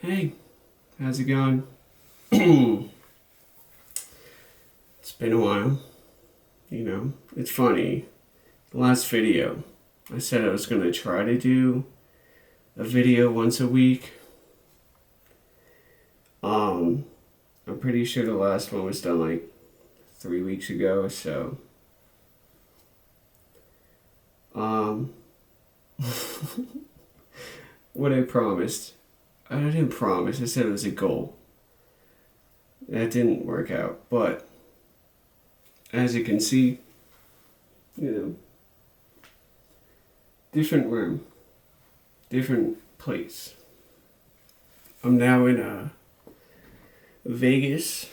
Hey, how's it going? It's been a while. It's funny. The last video, I said I was going to try to do a video once a week. Um, I'm pretty sure the last one was done like 3 weeks ago, so. Um, what I promised. I didn't promise, I said it was a goal. That didn't work out, but as you can see, you know, different room, different place. I'm now in Vegas,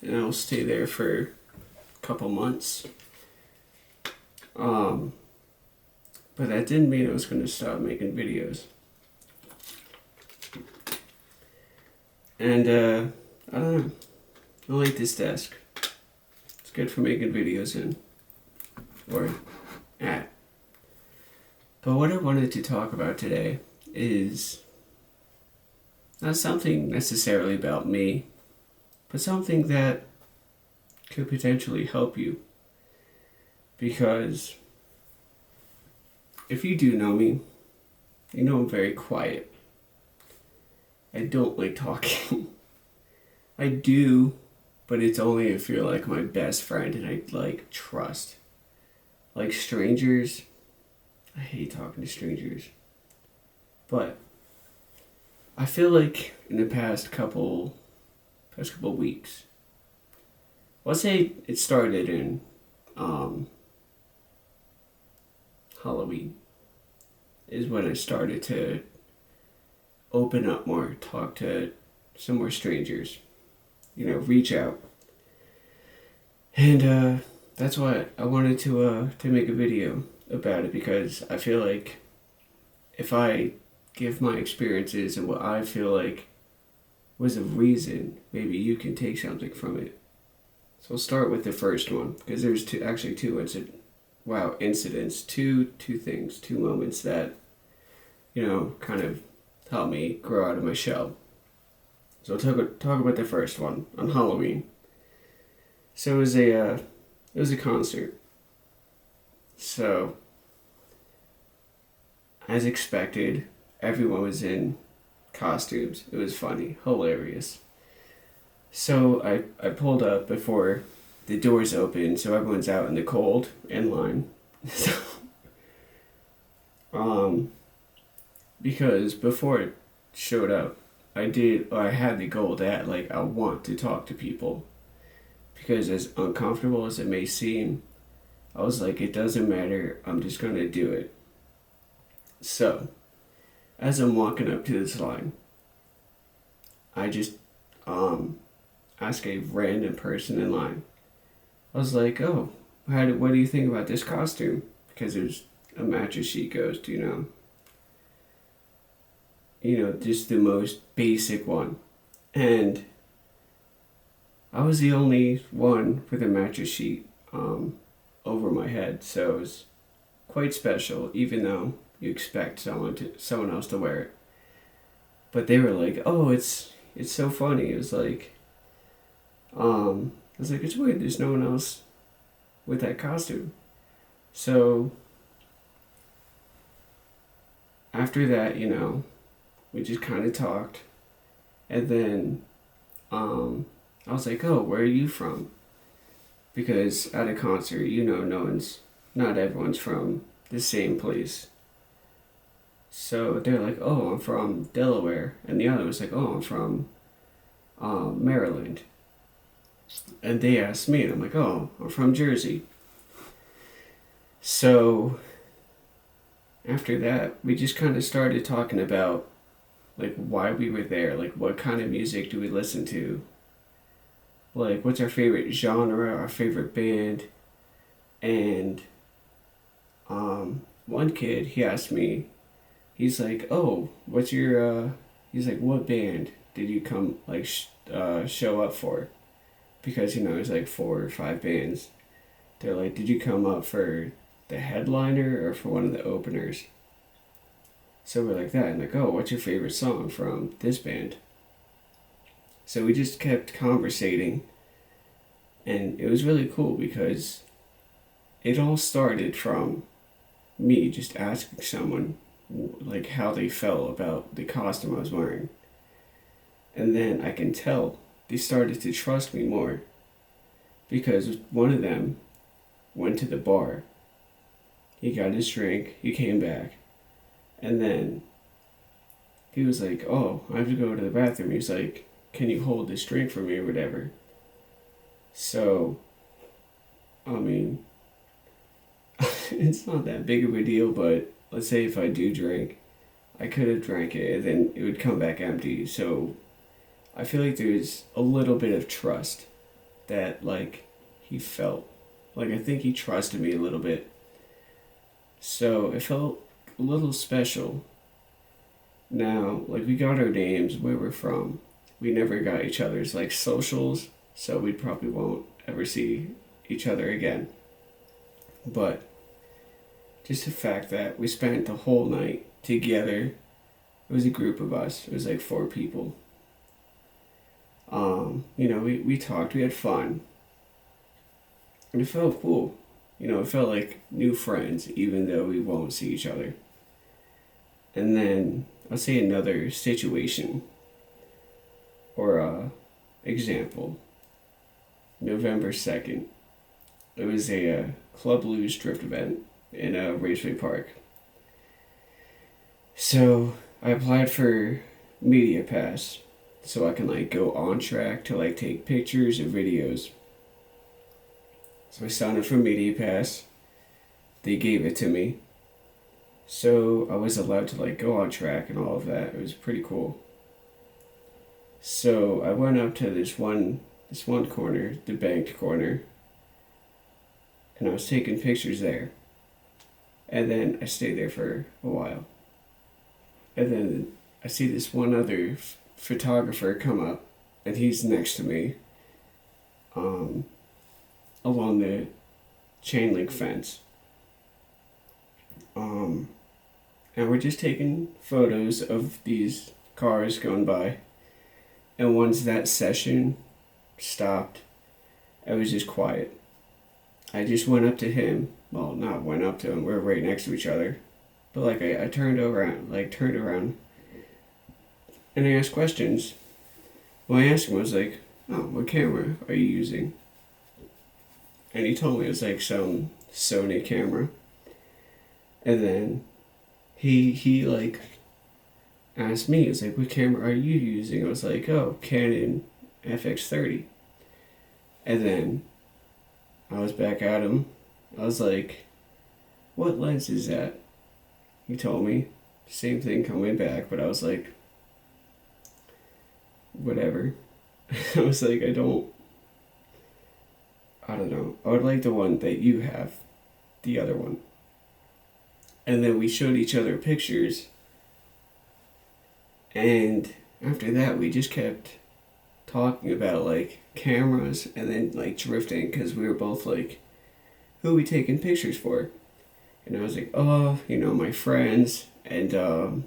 and I'll stay there for a couple months. But that didn't mean I was going to stop making videos. And I don't know. I like this desk. It's good for making videos in, or at. But what I wanted to talk about today is not something necessarily about me, but something that could potentially help you. Because if you do know me, you know I'm very quiet. I don't like talking. I do, but it's only if you're like my best friend and I like trust. Like strangers, I hate talking to strangers. But I feel like in the past couple weeks, let's say it started in Halloween, is when I started to open up more, talk to some more strangers, reach out. And that's why I wanted to make a video about it, because I feel like if I give my experiences and what I feel like was a reason, maybe you can take something from it. So I'll start with the first one, because there's two incidents, two things, two moments that, kind of helped me grow out of my shell. So I'll talk about the first one on Halloween. So it was a concert. So as expected, everyone was in costumes. It was funny, hilarious. So I pulled up before the doors opened, so everyone's out in the cold in line. So, because before it showed up, I had the goal that I want to talk to people, because as uncomfortable as it may seem, I was like, it doesn't matter, I'm just gonna do it. So as I'm walking up to this line, I just ask a random person in line. I was like, oh, what do you think about this costume? Because there's a mattress sheet ghost, just the most basic one. And I was the only one with a mattress sheet over my head, so it was quite special, even though you expect someone else to wear it. But they were like, oh, it's so funny. It was like, it's weird, there's no one else with that costume. So after that, we just kind of talked. And then I was like, oh, where are you from? Because at a concert, not everyone's from the same place. So they're like, oh, I'm from Delaware. And the other was like, oh, I'm from Maryland. And they asked me, and I'm like, oh, I'm from Jersey. So after that, we just kind of started talking about why we were there, what kind of music do we listen to, what's our favorite genre, our favorite band. And one kid, he asked me, he's like, oh, he's like, what band did you come show up for? Because there's 4 or 5 bands. They're like, did you come up for the headliner or for one of the openers? So we're like that, and like, oh, what's your favorite song from this band? So we just kept conversating, and it was really cool because it all started from me just asking someone like how they felt about the costume I was wearing. And then I can tell they started to trust me more because one of them went to the bar. He got his drink, he came back, and then he was like, oh, I have to go to the bathroom. He's like, can you hold this drink for me or whatever? So, I mean, it's not that big of a deal, but let's say if I do drink, I could have drank it and then it would come back empty. So I feel like there's a little bit of trust that like he felt. Like I think he trusted me a little bit. So it felt a little special. Now, like we got our names, where we're from. We never got each other's like socials, so we probably won't ever see each other again. But just the fact that we spent the whole night together, it was a group of us. It was like 4 people. We talked, we had fun. And it felt cool. It felt like new friends, even though we won't see each other. And then I'll say another situation or example. November 2nd. It was a Club Blues drift event in a Raceway Park. So I applied for Media Pass so I can like go on track to like take pictures and videos. So I signed up for Media Pass. They gave it to me. So I was allowed to like go on track and all of that. It was pretty cool. So I went up to this one corner, the banked corner, and I was taking pictures there. And then I stayed there for a while. And then I see this one other photographer come up, and he's next to me along the chain link fence. And we're just taking photos of these cars going by. And once that session stopped, I was just quiet. I just went up to him. Well, not went up to him. We're right next to each other. But like I turned around, and I asked questions. Well, I asked him, I was like, oh, what camera are you using? And he told me it was like some Sony camera. And then he like asked me, he was like, what camera are you using? I was like, oh, Canon FX30. And then I was back at him. I was like, what lens is that? He told me. Same thing coming back, but I was like, whatever. I was like, I don't know. I would like the one that you have, the other one. And then we showed each other pictures. And after that, we just kept talking about like cameras and then like drifting because we were both like, who are we taking pictures for? And I was like, oh, my friends. And I'm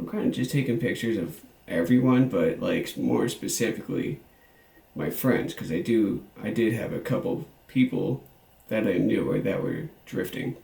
kind of just taking pictures of everyone, but like more specifically my friends, because I did have a couple people that I knew or that were drifting.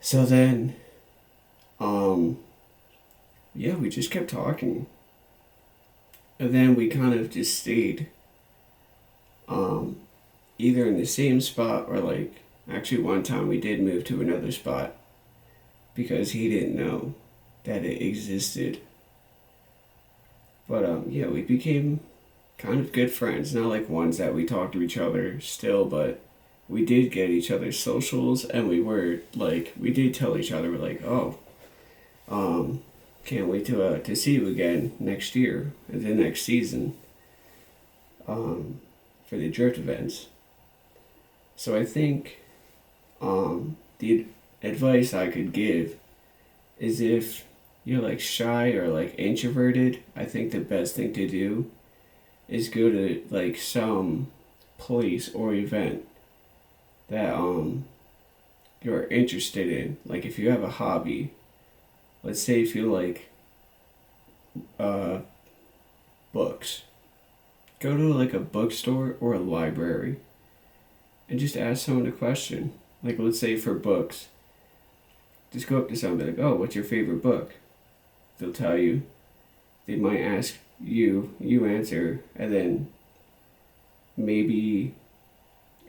So then, we just kept talking. And then we kind of just stayed either in the same spot or like, actually one time we did move to another spot because he didn't know that it existed. But we became kind of good friends. Not like ones that we talk to each other still, but we did get each other's socials, and we did tell each other, we're like, oh, can't wait to see you again next year, the next season, for the drift events. So I think the advice I could give is if you're like shy or like introverted, I think the best thing to do is go to like some place or event that you're interested in. Like if you have a hobby, let's say if you like uh, books, go to like a bookstore or a library and just ask someone a question. Like let's say for books, just go up to someone and be like, "Oh, what's your favorite book?" They'll tell you. They might ask you, you answer, and then maybe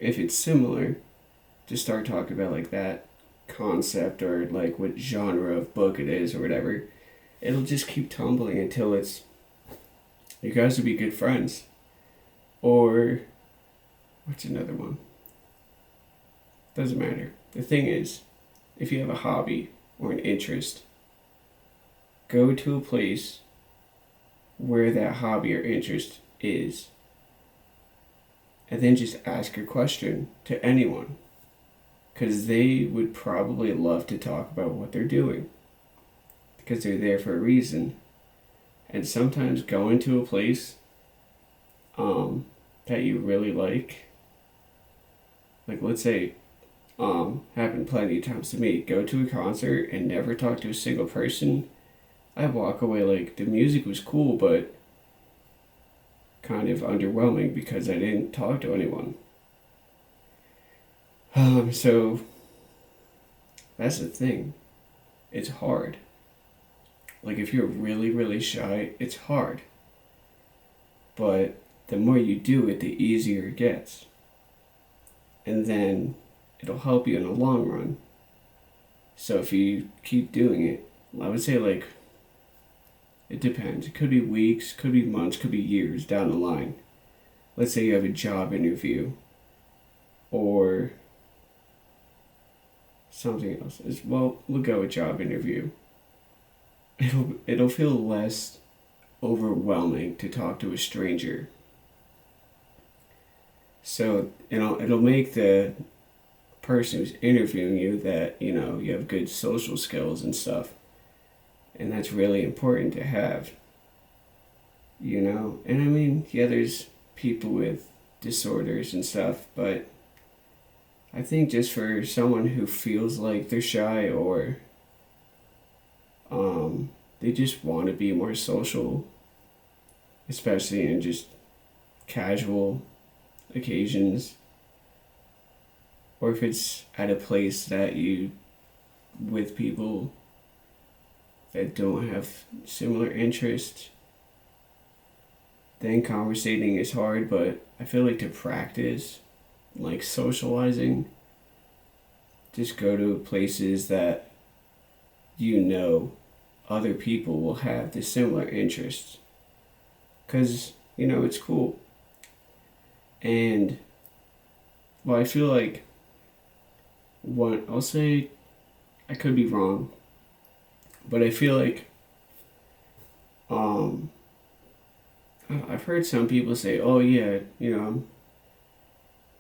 if it's similar, just start talking about like that concept or like what genre of book it is or whatever. It'll just keep tumbling until it's you guys will be good friends. Or what's another one? Doesn't matter. The thing is, if you have a hobby or an interest, go to a place where that hobby or interest is, and then just ask a question to anyone, because they would probably love to talk about what they're doing, because they're there for a reason. And sometimes going to a place that you really like let's say, happened plenty of times to me, go to a concert and never talk to a single person. I walk away like the music was cool, but kind of underwhelming because I didn't talk to anyone. So that's the thing. It's hard. Like if you're really, really shy, it's hard. But the more you do it, the easier it gets. And then it'll help you in the long run. So if you keep doing it, I would say like, it depends. It could be weeks, could be months, could be years down the line. Let's say you have a job interview or something else. Well, we'll go with job interview. It'll feel less overwhelming to talk to a stranger. So, it'll make the person who's interviewing you that, you have good social skills and stuff. And that's really important to have. And I mean, yeah, there's people with disorders and stuff, but I think just for someone who feels like they're shy or they just want to be more social, especially in just casual occasions, or if it's at a place that you with people that don't have similar interests, then conversating is hard. But I feel like to practice like socializing, just go to places that other people will have the similar interests, because it's cool. And well, I feel like I'll say, I could be wrong, but I feel like I've heard some people say, "Oh yeah,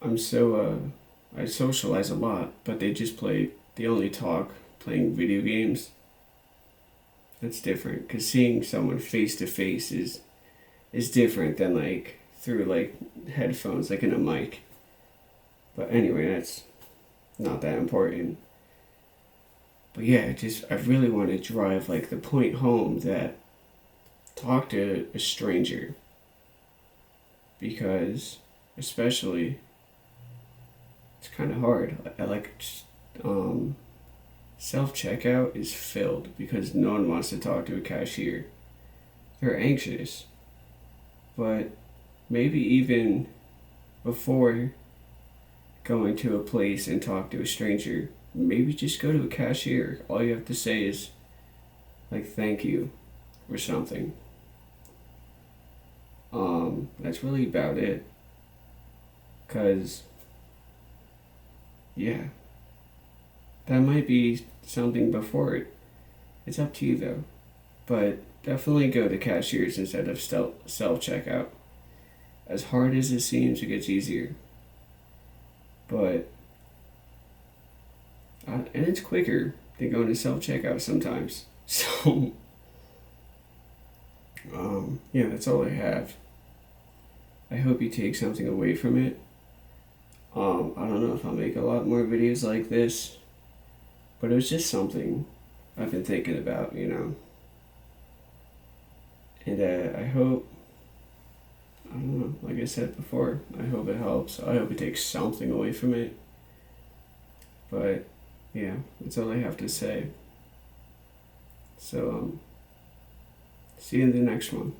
I'm so I socialize a lot," but they only talk playing video games. That's different, because seeing someone face to face is different than like through like headphones, like in a mic. But anyway, that's not that important. But yeah, I really want to drive like the point home that talk to a stranger, because especially it's kind of hard. I like self checkout is filled because no one wants to talk to a cashier. They're anxious. But maybe even before going to a place and talk to a stranger, maybe just go to a cashier. All you have to say is like thank you or something. That's really about it. Cause yeah, that might be something before it. It's up to you though. But definitely go to cashiers instead of self checkout. As hard as it seems, it gets easier. But and it's quicker than going to self checkout sometimes. So yeah, that's all I have. I hope you take something away from it. I don't know if I'll make a lot more videos like this. But it was just something I've been thinking about, And I hope, I don't know, like I said before, I hope it helps. I hope it takes something away from it. But yeah, that's all I have to say. So, see you in the next one.